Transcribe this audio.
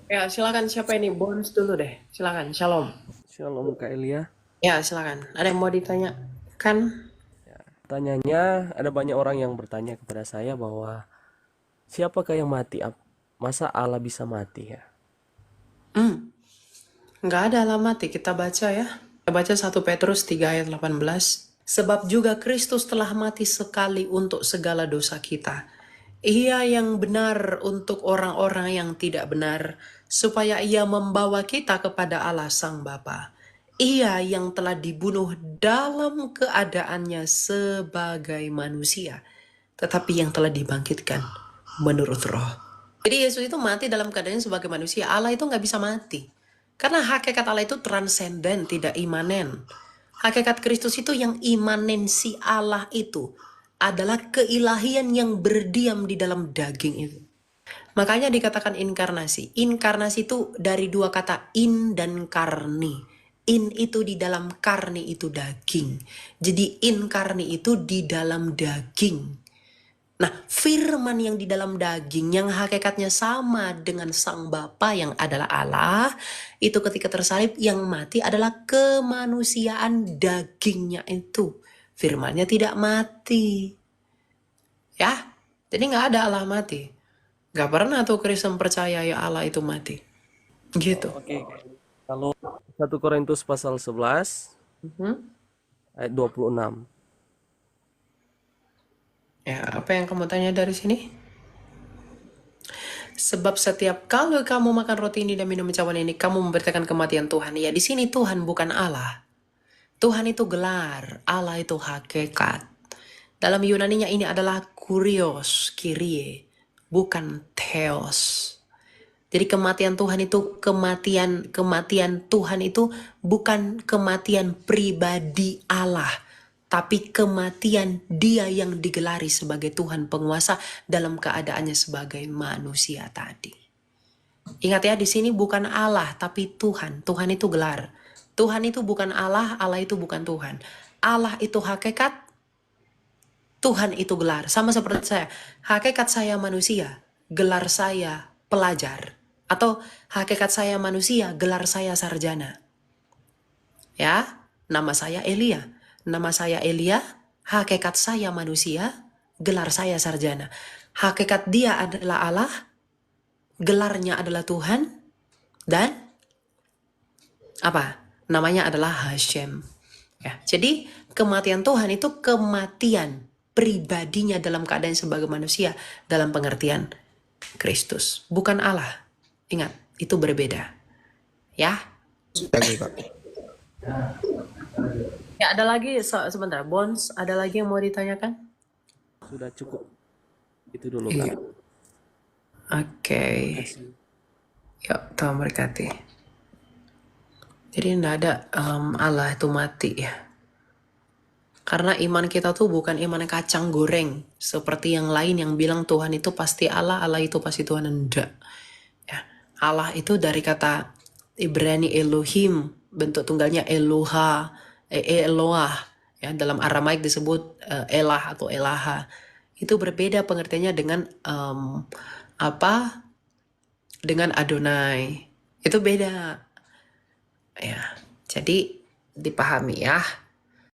Ya, silakan siapa ini? Bonus dulu deh. Silakan. Shalom. Shalom Kak Elia. Ya, silakan. Ada yang mau ditanya? Kan? Tanyanya, ada banyak orang yang bertanya kepada saya bahwa siapakah yang mati? Masa Allah bisa mati ya? Nggak ada alamat. Kita baca ya. Kita baca 1 Petrus 3 ayat 18. Sebab juga Kristus telah mati sekali untuk segala dosa kita. Ia yang benar untuk orang-orang yang tidak benar, supaya ia membawa kita kepada Allah Sang Bapa. Ia yang telah dibunuh dalam keadaannya sebagai manusia, tetapi yang telah dibangkitkan menurut roh. Jadi Yesus itu mati dalam keadaannya sebagai manusia. Allah itu nggak bisa mati. Karena hakikat Allah itu transenden, tidak imanen. Hakikat Kristus itu yang imanensi Allah itu adalah keilahian yang berdiam di dalam daging itu. Makanya dikatakan inkarnasi. Inkarnasi itu dari dua kata in dan karni. In itu di dalam, karni itu daging. Jadi inkarni itu di dalam daging. Nah, firman yang di dalam daging yang hakikatnya sama dengan Sang Bapa yang adalah Allah, itu ketika tersalib yang mati adalah kemanusiaan dagingnya itu. Firmannya tidak mati. Ya, jadi nggak ada Allah mati. Nggak pernah tuh Kristen percaya ya Allah itu mati. Gitu. Oke, kalau 1 Korintus pasal 11 Mhm. ayat 26. Ya, apa yang kamu tanya dari sini? Sebab setiap kali kamu makan roti ini dan minum cawan ini, kamu memberitakan kematian Tuhan. Ya, di sini Tuhan bukan Allah. Tuhan itu gelar, Allah itu hakikat. Dalam Yunaninya ini adalah kurios, kirie, bukan theos. Jadi kematian Tuhan itu kematian Tuhan itu bukan kematian pribadi Allah, tapi kematian Dia yang digelari sebagai Tuhan penguasa dalam keadaannya sebagai manusia tadi. Ingat ya, di sini bukan Allah tapi Tuhan. Tuhan itu gelar. Tuhan itu bukan Allah, Allah itu bukan Tuhan. Allah itu hakikat, Tuhan itu gelar. Sama seperti saya. Hakikat saya manusia, gelar saya pelajar. Atau hakikat saya manusia, gelar saya sarjana. Ya, nama saya Elia. Nama saya Elia, hakikat saya manusia, gelar saya sarjana. Hakikat dia adalah Allah, gelarnya adalah Tuhan, dan apa? Namanya adalah Hashem. Ya, jadi kematian Tuhan itu kematian pribadinya dalam keadaan sebagai manusia dalam pengertian Kristus, bukan Allah. Ingat, itu berbeda. Ya. Oke, Kak. Ya, ada lagi sebentar, Bones, ada lagi yang mau ditanyakan? Sudah cukup. Itu dulu Kak. Iya. Oke. Terima kasih. Yuk, Tuhan berkati. Jadi tidak ada Allah itu mati ya. Karena iman kita tuh bukan iman kacang goreng. Seperti yang lain yang bilang Tuhan itu pasti Allah, Allah itu pasti Tuhan. Enggak. Ya. Allah itu dari kata Ibrani Elohim, bentuk tunggalnya Eloha, Eloah. Ya, dalam Aramaik disebut Elah atau Elaha. Itu berbeda pengertiannya dengan apa? Dengan Adonai. Itu beda. Ya. Jadi dipahami ya.